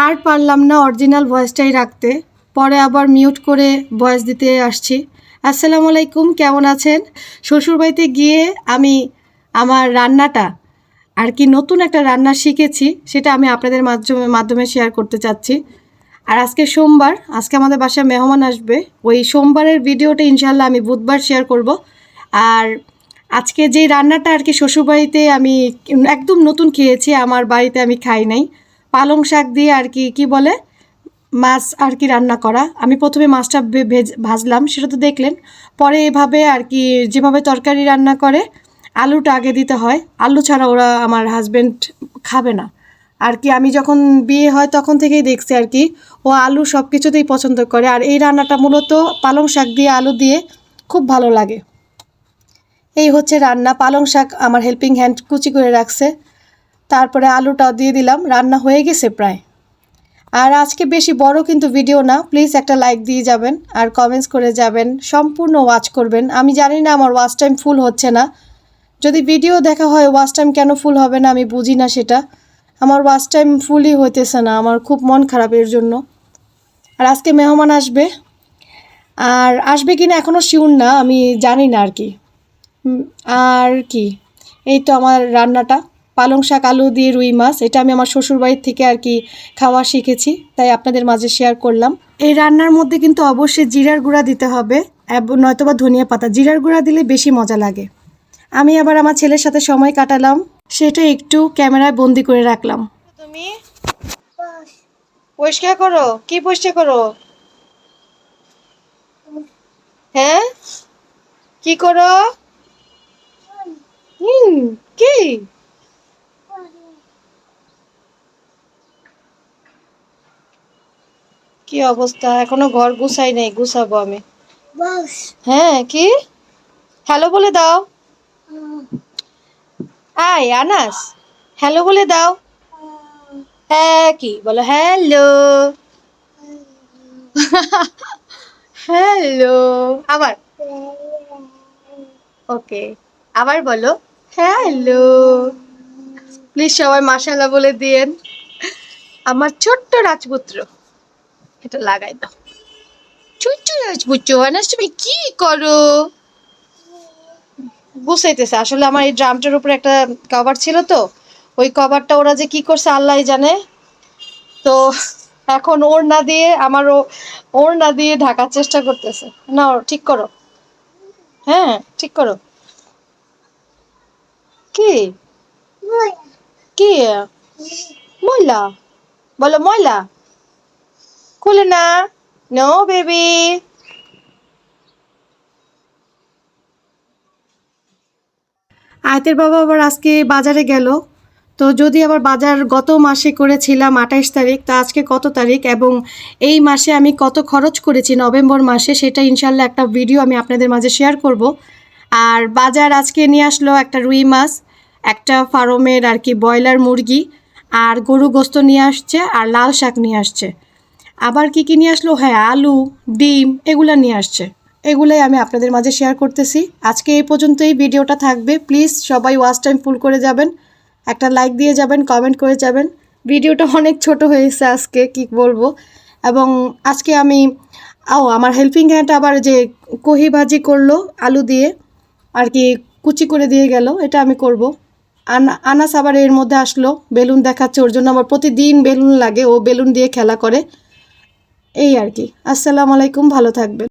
আর পারলাম না অরিজিনাল ভয়েসটাই রাখতে, পরে আবার মিউট করে ভয়েস দিতে আসছি। আসসালামু আলাইকুম, কেমন আছেন? শ্বশুরবাড়িতে গিয়ে আমি আমার রান্নাটা আর কি নতুন একটা রান্না শিখেছি, সেটা আমি আপনাদের মাধ্যমে শেয়ার করতে চাচ্ছি। আর আজকে সোমবার, আজকে আমাদের বাসায় মেহমান আসবে। ওই সোমবারের ভিডিওটা ইনশাল্লাহ আমি বুধবার শেয়ার করব। আর আজকে যে রান্নাটা আর কি শ্বশুরবাড়িতে আমি একদম নতুন খেয়েছি, আমার বাড়িতে আমি খাই নাই, পালং শাক দিয়ে আর কি বলে মাছ আর কি রান্না করা। আমি প্রথমে মাছটা ভাজলাম, সেটা তো দেখলেন। পরে এভাবে আর কি যেভাবে তরকারি রান্না করে আলুটা আগে দিতে হয়, আলু ছাড়া ওরা আমার হাজব্যান্ড খাবে না আর কি। আমি যখন বিয়ে হয় তখন থেকেই দেখছি আর কি ও আলু সব কিছুতেই পছন্দ করে। আর এই রান্নাটা মূলত পালং শাক দিয়ে আলু দিয়ে খুব ভালো লাগে। এই হচ্ছে রান্না। পালং শাক আমার হেল্পিং হ্যান্ড কুচি করে রাখছে, তারপরে আলুটাও দিয়ে দিলাম, রান্না হয়ে গেছে প্রায়। আর আজকে বেশি বড় কিন্তু ভিডিও না, প্লিজ একটা লাইক দিয়ে যাবেন আর কমেন্টস করে যাবেন, সম্পূর্ণ ওয়াচ করবেন। আমি জানি না আমার ওয়াচ টাইম ফুল হচ্ছে না, যদি ভিডিও দেখা হয় ওয়াচ টাইম কেন ফুল হবে না আমি বুঝি না সেটা। আমার ওয়াচ টাইম ফুলই হইতেছে না, আমার খুব মন খারাপ এর জন্য। আর আজকে মেহমান আসবে, আর আসবে কি না এখনও শিওর না, আমি জানি না আর কি। আর কি, এই তো আমার রান্নাটা পালং শাক আলু দিয়ে রুই মাছ, এটা আমি আমার শ্বশুরবাড়ির থেকে আর কি খাওয়া শিখেছি, তাই আপনাদের মাঝে শেয়ার করলাম। এই রান্নার মধ্যে কিন্তু অবশ্যই জিরার গুঁড়া দিতে হবে, নয়তোবা ধনিয়া পাতা। জিরার গুঁড়া দিলে বেশি মজা লাগে। আমি আবার আমার ছেলের সাথে সময় কাটালাম, সেটা একটু ক্যামেরায় বন্দি করে রাখলাম। তুমি পরিষ্কার করো, কি পরিষ্কার করো? হ্যাঁ, কি করো? কি কি অবস্থা, এখনো ঘর গুছাই নাই, গুছাবো আমি। হ্যাঁ, কি হ্যালো বলে দাও। আয় আনাস, হ্যালো বলে দাও। হ্যাঁ, কি বলো? হ্যালো। হ্যালো, আবার ওকে, আবার বলো হ্যালো। প্লিজ সবাই মাশাআল্লাহ বলে দিয়েন। আমার ছোট্ট রাজপুত্র, এটা লাগাই দাও। ছোট্ট রাজপুত্র আনাস, তুমি কি করো? গুছাইতেছে আসলে। আমার এই ড্রামটার উপরে একটা কভার ছিল, তো ওই কভারটা ওরা যে কি করছে আল্লাহ জানে। তো এখন ওড়না দিয়ে আমারও ওড়না দিয়ে ঢাকার চেষ্টা করতেছে। না, ঠিক করো। হ্যাঁ, ঠিক করো। কি কি ময়লা? বলো ময়লা। খুলে না, নো বেবি। আয়তের বাবা আবার আজকে বাজারে গেল। তো যদি আবার বাজার গত মাসে করেছিলাম 28 তারিখ, তো আজকে কত তারিখ এবং এই মাসে আমি কত খরচ করেছি নভেম্বর মাসে, সেটা ইনশাল্লাহ একটা ভিডিও আমি আপনাদের মাঝে শেয়ার করব। আর বাজার আজকে নিয়ে আসলো একটা রুই মাছ, একটা ফার্মের আর কি ব্রয়লার মুরগি, আর গরু গোস্ত নিয়ে আসছে, আর লাল শাক নিয়ে আসছে। আবার কি কি নিয়ে আসলো, হ্যাঁ আলু, ডিম, এগুলো নিয়ে আসছে। এগুলোই আমি আপনাদের মাঝে শেয়ার করতেছি। আজকে এই পর্যন্তই ভিডিওটা থাকবে, প্লিজ সবাই ওয়াচ টাইম ফুল করে যাবেন, একটা লাইক দিয়ে যাবেন, কমেন্ট করে যাবেন। ভিডিওটা অনেক ছোট হয়েছে আজকে, কি বলবো। এবং আজকে আমি আমার হেল্পিং হ্যান্ড আবার যে কহি ভাজি করলো আলু দিয়ে আর কি কুচি করে দিয়ে গেল, এটা আমি করব। আনাস আবার এর মধ্যে আসলো, বেলুন দেখাচ্ছে, ওর জন্য আমার প্রতিদিন বেলুন লাগে, ও বেলুন দিয়ে খেলা করে। এই আর কি। আসসালামু আলাইকুম, ভালো থাকবেন।